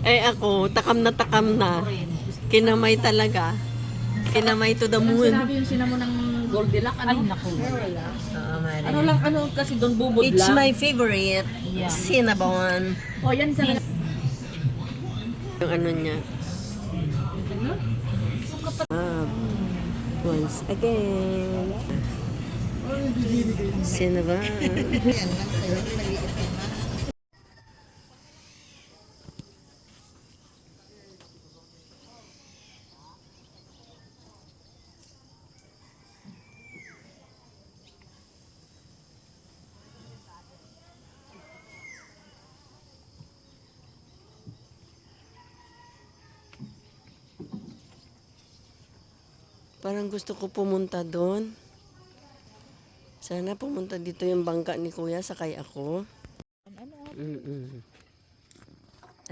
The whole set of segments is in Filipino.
Eh ako, takam na. Kinamay talaga. Kinamay to the moon. Sinabi yung sinamon ng Goldilocks, ano? Ay, naku. Ano lang, ano kasi doon bubod It's lang. my favorite. Yeah. Cinnabon. Oh, yan sa... Yung ano niya. Once again. Cinnabon. Parang gusto ko pumunta doon. Sana pumunta dito yung bangka ni Kuya, sakay ako.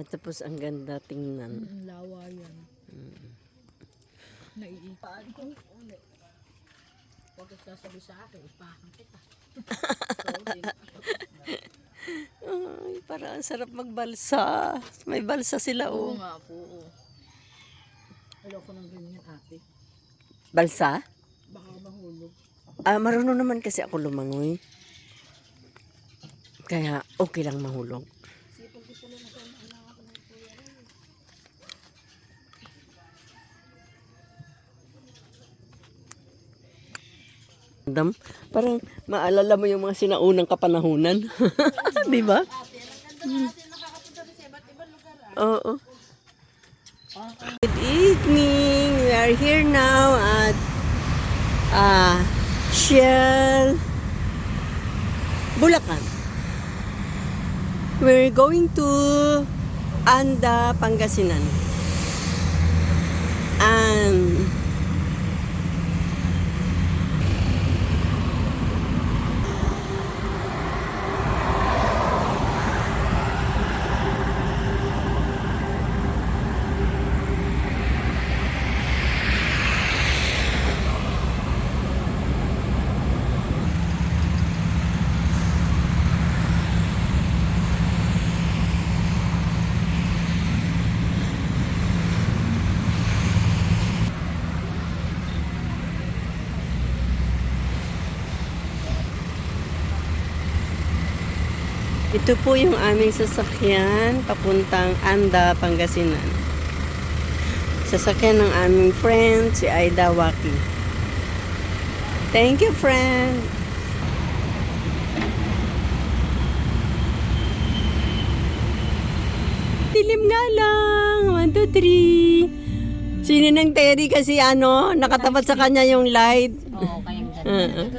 At tapos ang ganda tingnan. Lawa yan. Naiipaan ko. Huwag sasabi sa akin, ipakan kita. Ay, parang ang sarap magbalsa. May balsa sila, Oo oh. nga po. Ayoko ng ganyan, ate. Balsa? Baka mahulog. Marunong naman kasi ako lumangoy. Kaya okay lang mahulog. Parang maalala mo yung mga sinaunang kapanahunan. Di ba? Oo. Good evening. We are here now at Shell Bulacan. We're going to Anda, Pangasinan. And ito po yung aming sasakyan papuntang Anda, Pangasinan. Sasakyan ng aming friend, si Aida Waki. Thank you, friend! Dilim nga lang! 1, 2, 3! Sino ng Terry kasi nakatapat sa kanya yung light. Oo, kayang ganda.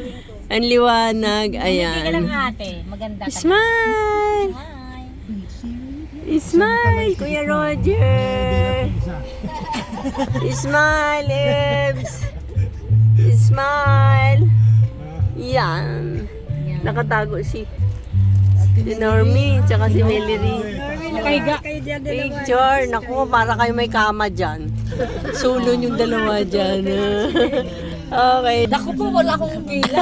Ang liwanag, Hindi ka lang ayan. ate, maganda ka. Smile! Hi. Smile, Kuya Roger! Smile, Ebs! Smile! Yan. Nakatago si Normie, tsaka si Melody. Nakahiga. Picture, naku, para kayo may kama dyan. Sulon yung dalawa dyan. Okay. Naku po, wala akong pila.